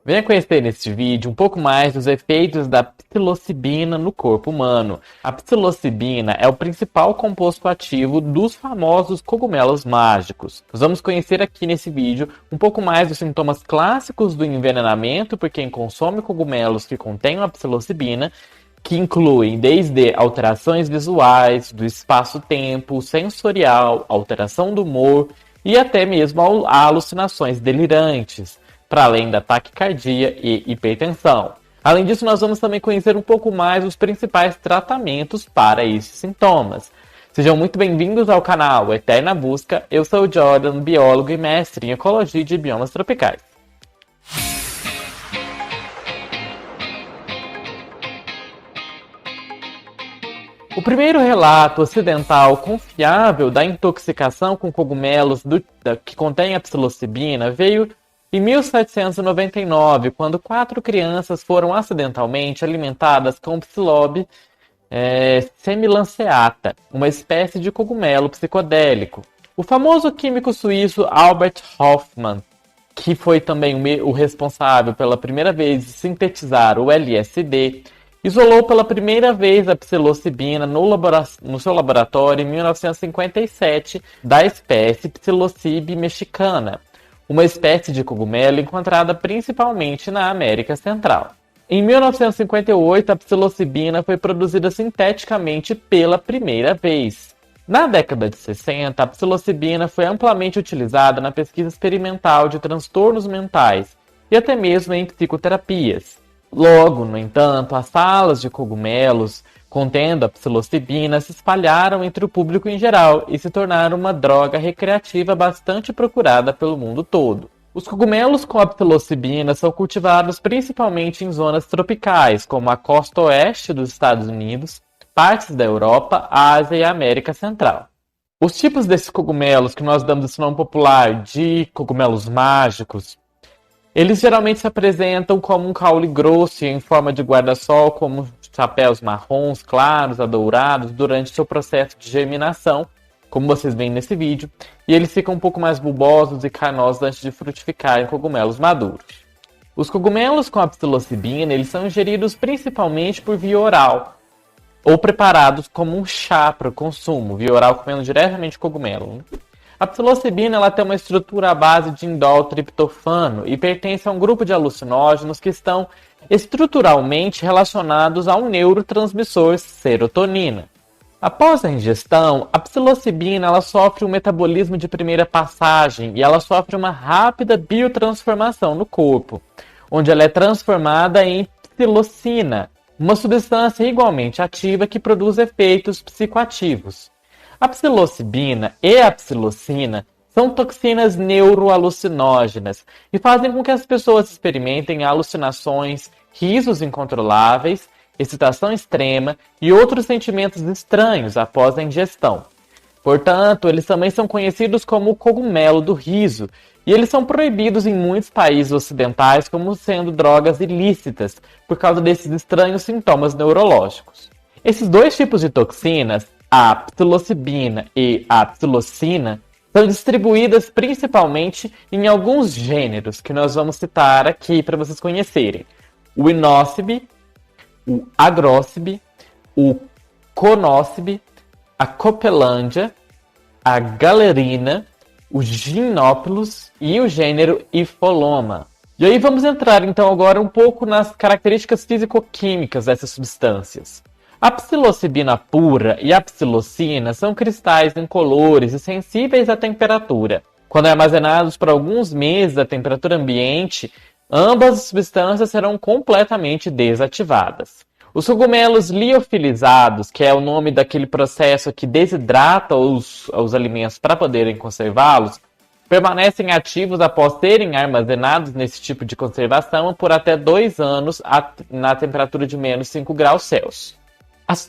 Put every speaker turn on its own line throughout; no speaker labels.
Venha conhecer neste vídeo um pouco mais dos efeitos da psilocibina no corpo humano. A psilocibina é o principal composto ativo dos famosos cogumelos mágicos. Nós vamos conhecer aqui nesse vídeo um pouco mais dos sintomas clássicos do envenenamento por quem consome cogumelos que contêm a psilocibina, que incluem desde alterações visuais, do espaço-tempo, sensorial, alteração do humor e até mesmo alucinações delirantes, para além da taquicardia e hipertensão. Além disso, nós vamos também conhecer um pouco mais os principais tratamentos para esses sintomas. Sejam muito bem-vindos ao canal Eterna Busca. Eu sou o Jordan, biólogo e mestre em Ecologia de Biomas Tropicais. O primeiro relato ocidental confiável da intoxicação com cogumelos que contém a psilocibina veio em 1799, quando 4 crianças foram acidentalmente alimentadas com Psilobe semilanceata, uma espécie de cogumelo psicodélico. O famoso químico suíço Albert Hofmann, que foi também o responsável pela primeira vez de sintetizar o LSD, isolou pela primeira vez a psilocibina no seu laboratório em 1957 da espécie Psilocybe mexicana, uma espécie de cogumelo encontrada principalmente na América Central. Em 1958, a psilocibina foi produzida sinteticamente pela primeira vez. Na década de 60, a psilocibina foi amplamente utilizada na pesquisa experimental de transtornos mentais e até mesmo em psicoterapias. Logo, no entanto, as salas de cogumelos contendo a psilocibina se espalharam entre o público em geral e se tornaram uma droga recreativa bastante procurada pelo mundo todo. Os cogumelos com a psilocibina são cultivados principalmente em zonas tropicais, como a costa oeste dos Estados Unidos, partes da Europa, Ásia e América Central. Os tipos desses cogumelos, que nós damos esse nome popular de cogumelos mágicos, eles geralmente se apresentam como um caule grosso e em forma de guarda-sol, como chapéus marrons, claros, adourados, durante seu processo de germinação, como vocês veem nesse vídeo, e eles ficam um pouco mais bulbosos e carnosos antes de frutificar em cogumelos maduros. Os cogumelos com a psilocibina, eles são ingeridos principalmente por via oral, ou preparados como um chá para o consumo, via oral comendo diretamente cogumelo. A psilocibina ela tem uma estrutura à base de indol triptofano e pertence a um grupo de alucinógenos que estão estruturalmente relacionados ao neurotransmissor serotonina. Após a ingestão, a psilocibina ela sofre um metabolismo de primeira passagem e ela sofre uma rápida biotransformação no corpo, onde ela é transformada em psilocina, uma substância igualmente ativa que produz efeitos psicoativos. A psilocibina e a psilocina são toxinas neuroalucinógenas e fazem com que as pessoas experimentem alucinações, risos incontroláveis, excitação extrema e outros sentimentos estranhos após a ingestão. Portanto, eles também são conhecidos como o cogumelo do riso e eles são proibidos em muitos países ocidentais como sendo drogas ilícitas por causa desses estranhos sintomas neurológicos. Esses dois tipos de toxinas, a psilocibina e a psilocina, são distribuídas principalmente em alguns gêneros que nós vamos citar aqui para vocês conhecerem. O inócibe, o agrócibe, o conócibe, a copelândia, a galerina, o gimnópilos e o gênero Ifoloma. E aí vamos entrar então agora um pouco nas características físico-químicas dessas substâncias. A psilocibina pura e a psilocina são cristais incolores e sensíveis à temperatura. Quando armazenados por alguns meses à temperatura ambiente, ambas as substâncias serão completamente desativadas. Os cogumelos liofilizados, que é o nome daquele processo que desidrata os alimentos para poderem conservá-los, permanecem ativos após serem armazenados nesse tipo de conservação por até 2 anos na temperatura de menos 5 graus Celsius.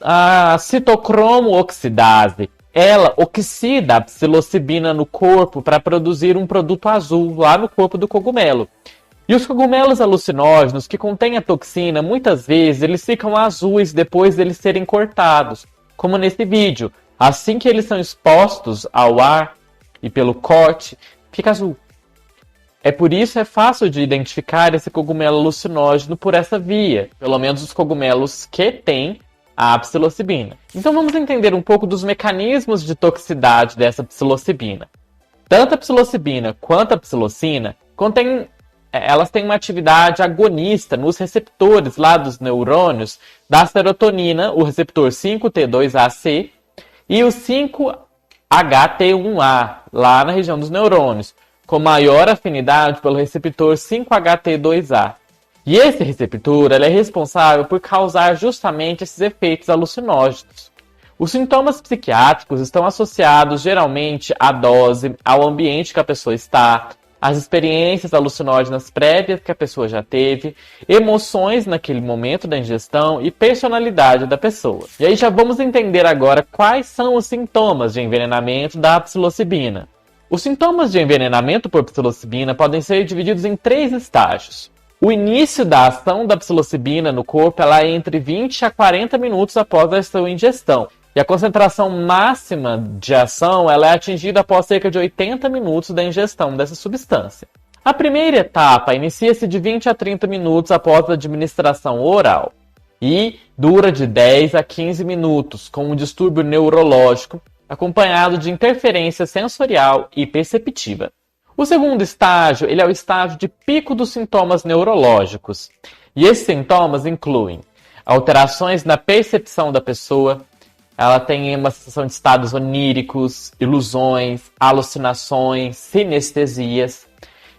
A citocromo oxidase, ela oxida a psilocibina no corpo para produzir um produto azul lá no corpo do cogumelo. E os cogumelos alucinógenos que contêm a toxina, muitas vezes eles ficam azuis depois deles serem cortados, como nesse vídeo. Assim que eles são expostos ao ar e pelo corte, fica azul. É por isso é fácil de identificar esse cogumelo alucinógeno por essa via, pelo menos os cogumelos que têm a psilocibina. Então vamos entender um pouco dos mecanismos de toxicidade dessa psilocibina. Tanto a psilocibina quanto a psilocina elas têm uma atividade agonista nos receptores lá dos neurônios da serotonina, o receptor 5T2AC e o 5HT1A, lá na região dos neurônios, com maior afinidade pelo receptor 5HT2A. E esse receptor é responsável por causar justamente esses efeitos alucinógenos. Os sintomas psiquiátricos estão associados geralmente à dose, ao ambiente que a pessoa está, às experiências alucinógenas prévias que a pessoa já teve, emoções naquele momento da ingestão e personalidade da pessoa. E aí já vamos entender agora quais são os sintomas de envenenamento da psilocibina. Os sintomas de envenenamento por psilocibina podem ser divididos em 3 estágios. O início da ação da psilocibina no corpo é entre 20 a 40 minutos após a sua ingestão. E a concentração máxima de ação é atingida após cerca de 80 minutos da ingestão dessa substância. A primeira etapa inicia-se de 20 a 30 minutos após a administração oral e dura de 10 a 15 minutos, com um distúrbio neurológico acompanhado de interferência sensorial e perceptiva. O segundo estágio é o estágio de pico dos sintomas neurológicos. E esses sintomas incluem alterações na percepção da pessoa, ela tem uma sensação de estados oníricos, ilusões, alucinações, sinestesias,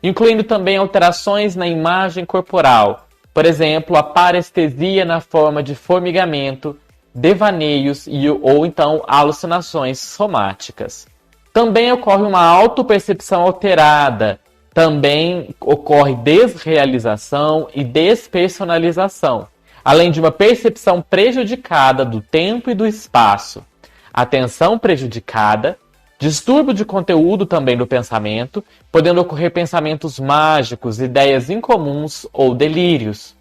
incluindo também alterações na imagem corporal, por exemplo, a parestesia na forma de formigamento, devaneios ou então alucinações somáticas. Também ocorre uma autopercepção alterada, também ocorre desrealização e despersonalização, além de uma percepção prejudicada do tempo e do espaço, atenção prejudicada, distúrbio de conteúdo também do pensamento, podendo ocorrer pensamentos mágicos, ideias incomuns ou delírios.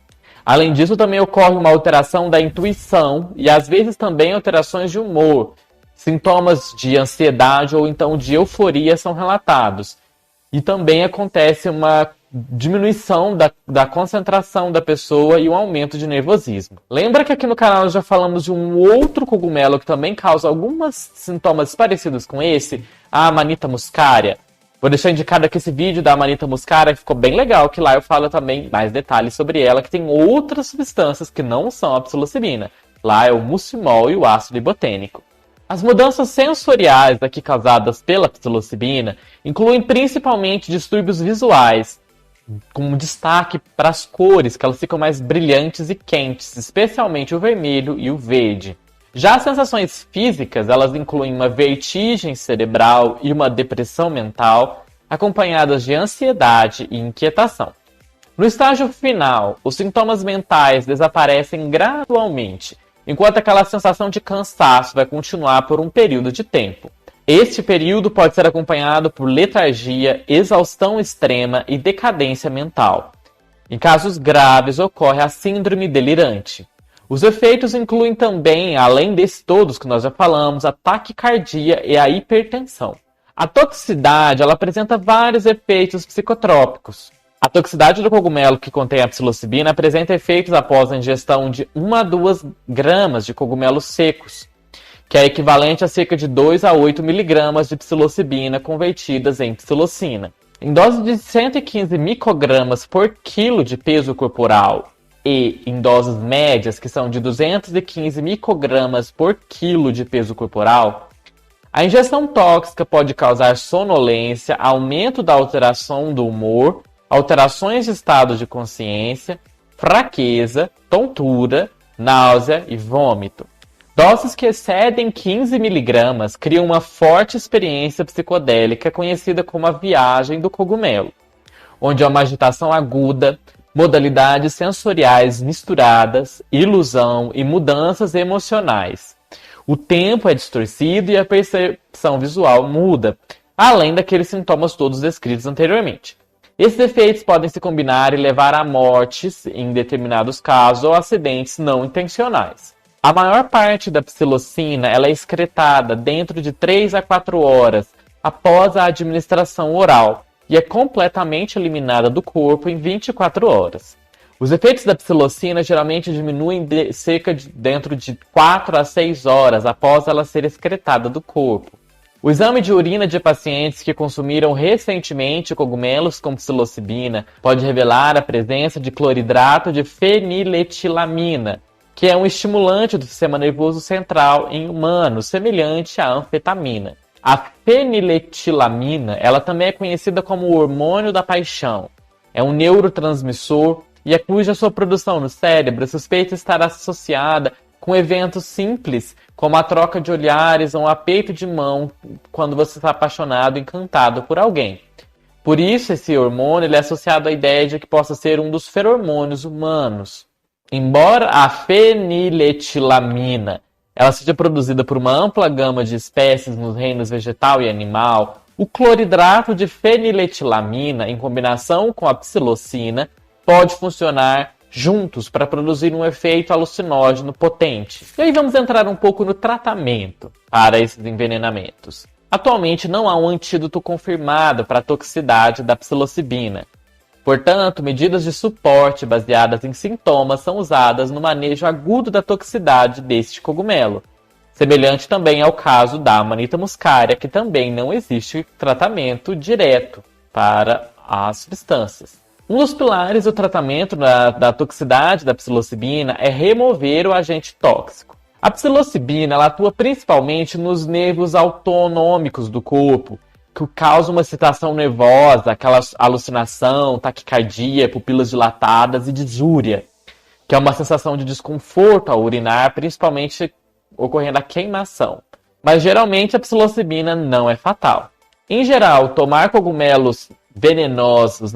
Além disso, também ocorre uma alteração da intuição e às vezes também alterações de humor. Sintomas de ansiedade ou então de euforia são relatados. E também acontece uma diminuição da concentração da pessoa e um aumento de nervosismo. Lembra que aqui no canal nós já falamos de um outro cogumelo que também causa alguns sintomas parecidos com esse, a Amanita muscaria? Vou deixar indicado aqui esse vídeo da Amanita muscaria, que ficou bem legal, que lá eu falo também mais detalhes sobre ela, que tem outras substâncias que não são a psilocibina. Lá é o muscimol e o ácido ibotênico. As mudanças sensoriais aqui causadas pela psilocibina incluem principalmente distúrbios visuais, com destaque para as cores, que elas ficam mais brilhantes e quentes, especialmente o vermelho e o verde. Já as sensações físicas, elas incluem uma vertigem cerebral e uma depressão mental, acompanhadas de ansiedade e inquietação. No estágio final, os sintomas mentais desaparecem gradualmente, enquanto aquela sensação de cansaço vai continuar por um período de tempo. Este período pode ser acompanhado por letargia, exaustão extrema e decadência mental. Em casos graves, ocorre a síndrome delirante. Os efeitos incluem também, além desses todos que nós já falamos, a taquicardia e a hipertensão. A toxicidade ela apresenta vários efeitos psicotrópicos. A toxicidade do cogumelo que contém a psilocibina apresenta efeitos após a ingestão de 1 a 2 gramas de cogumelos secos, que é equivalente a cerca de 2 a 8 miligramas de psilocibina convertidas em psilocina. Em doses de 115 microgramas por quilo de peso corporal e em doses médias, que são de 215 microgramas por quilo de peso corporal, a ingestão tóxica pode causar sonolência, aumento da alteração do humor, alterações de estado de consciência, fraqueza, tontura, náusea e vômito. Doses que excedem 15 miligramas criam uma forte experiência psicodélica conhecida como a viagem do cogumelo, onde há uma agitação aguda, modalidades sensoriais misturadas, ilusão e mudanças emocionais. O tempo é distorcido e a percepção visual muda, além daqueles sintomas todos descritos anteriormente. Esses efeitos podem se combinar e levar a mortes, em determinados casos, ou acidentes não intencionais. A maior parte da psilocina ela é excretada dentro de 3 a 4 horas após a administração oral, e é completamente eliminada do corpo em 24 horas. Os efeitos da psilocina geralmente diminuem dentro de 4 a 6 horas após ela ser excretada do corpo. O exame de urina de pacientes que consumiram recentemente cogumelos com psilocibina pode revelar a presença de cloridrato de feniletilamina, que é um estimulante do sistema nervoso central em humanos, semelhante à anfetamina. A feniletilamina, ela também é conhecida como o hormônio da paixão. É um neurotransmissor e cuja sua produção no cérebro é suspeita estar associada com eventos simples, como a troca de olhares ou um aperto de mão quando você está apaixonado, encantado por alguém. Por isso, esse hormônio ele é associado à ideia de que possa ser um dos feromônios humanos. Embora a feniletilamina ela seja produzida por uma ampla gama de espécies nos reinos vegetal e animal, o cloridrato de feniletilamina, em combinação com a psilocina, pode funcionar juntos para produzir um efeito alucinógeno potente. E aí vamos entrar um pouco no tratamento para esses envenenamentos. Atualmente não há um antídoto confirmado para a toxicidade da psilocibina. Portanto, medidas de suporte baseadas em sintomas são usadas no manejo agudo da toxicidade deste cogumelo. Semelhante também ao caso da Amanita muscaria, que também não existe tratamento direto para as substâncias. Um dos pilares do tratamento da toxicidade da psilocibina é remover o agente tóxico. A psilocibina ela atua principalmente nos nervos autonômicos do corpo, que causa uma excitação nervosa, aquela alucinação, taquicardia, pupilas dilatadas e disúria, que é uma sensação de desconforto ao urinar, principalmente ocorrendo a queimação. Mas geralmente a psilocibina não é fatal. Em geral, tomar cogumelos venenosos,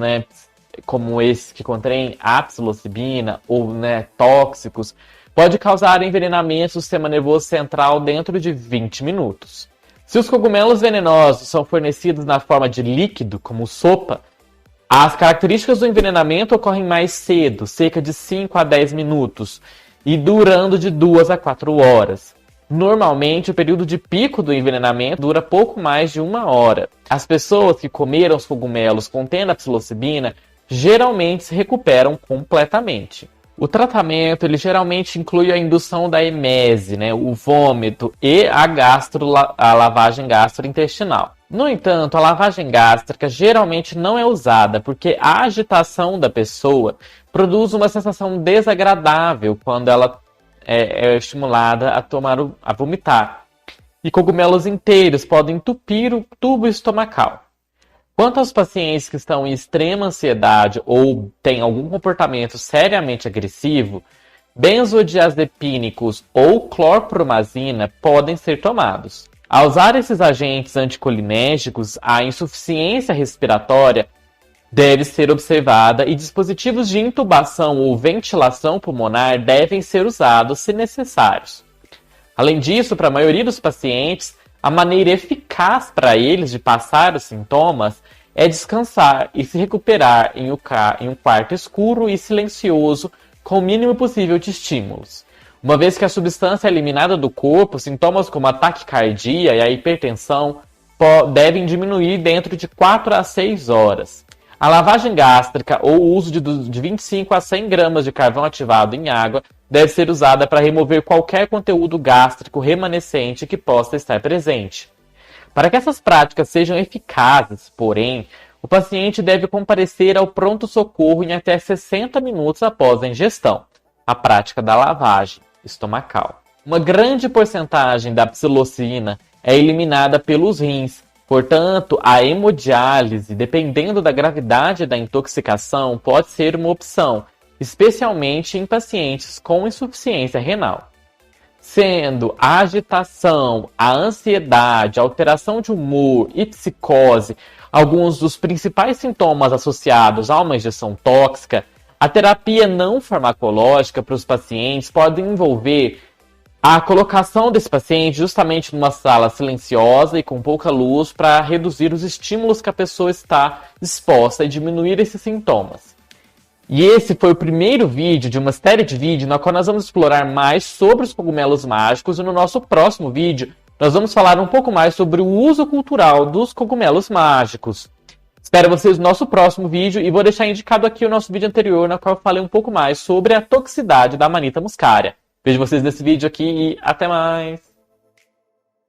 como esse que contém a psilocibina, ou tóxicos, pode causar envenenamento do sistema nervoso central dentro de 20 minutos. Se os cogumelos venenosos são fornecidos na forma de líquido, como sopa, as características do envenenamento ocorrem mais cedo, cerca de 5 a 10 minutos, e durando de 2 a 4 horas. Normalmente, o período de pico do envenenamento dura pouco mais de 1 hora. As pessoas que comeram os cogumelos contendo a psilocibina geralmente se recuperam completamente. O tratamento ele geralmente inclui a indução da emese, o vômito e a lavagem gastrointestinal. No entanto, a lavagem gástrica geralmente não é usada porque a agitação da pessoa produz uma sensação desagradável quando ela é estimulada a vomitar. E cogumelos inteiros podem entupir o tubo estomacal. Quanto aos pacientes que estão em extrema ansiedade ou têm algum comportamento seriamente agressivo, benzodiazepínicos ou clorpromazina podem ser tomados. Ao usar esses agentes anticolinérgicos, a insuficiência respiratória deve ser observada e dispositivos de intubação ou ventilação pulmonar devem ser usados se necessários. Além disso, para a maioria dos pacientes, a maneira eficaz para eles de passar os sintomas é descansar e se recuperar em um quarto escuro e silencioso com o mínimo possível de estímulos. Uma vez que a substância é eliminada do corpo, sintomas como a taquicardia e a hipertensão devem diminuir dentro de 4 a 6 horas. A lavagem gástrica ou o uso de 25 a 100 gramas de carvão ativado em água deve ser usada para remover qualquer conteúdo gástrico remanescente que possa estar presente. Para que essas práticas sejam eficazes, porém, o paciente deve comparecer ao pronto-socorro em até 60 minutos após a ingestão, a prática da lavagem estomacal. Uma grande porcentagem da psilocina é eliminada pelos rins. Portanto, a hemodiálise, dependendo da gravidade da intoxicação, pode ser uma opção, especialmente em pacientes com insuficiência renal. Sendo a agitação, a ansiedade, a alteração de humor e psicose alguns dos principais sintomas associados a uma ingestão tóxica, a terapia não farmacológica para os pacientes pode envolver a colocação desse paciente justamente numa sala silenciosa e com pouca luz para reduzir os estímulos que a pessoa está exposta e diminuir esses sintomas. E esse foi o primeiro vídeo de uma série de vídeos na qual nós vamos explorar mais sobre os cogumelos mágicos e no nosso próximo vídeo nós vamos falar um pouco mais sobre o uso cultural dos cogumelos mágicos. Espero vocês no nosso próximo vídeo e vou deixar indicado aqui o nosso vídeo anterior, na qual eu falei um pouco mais sobre a toxicidade da Amanita muscaria. Vejo vocês nesse vídeo aqui e até mais!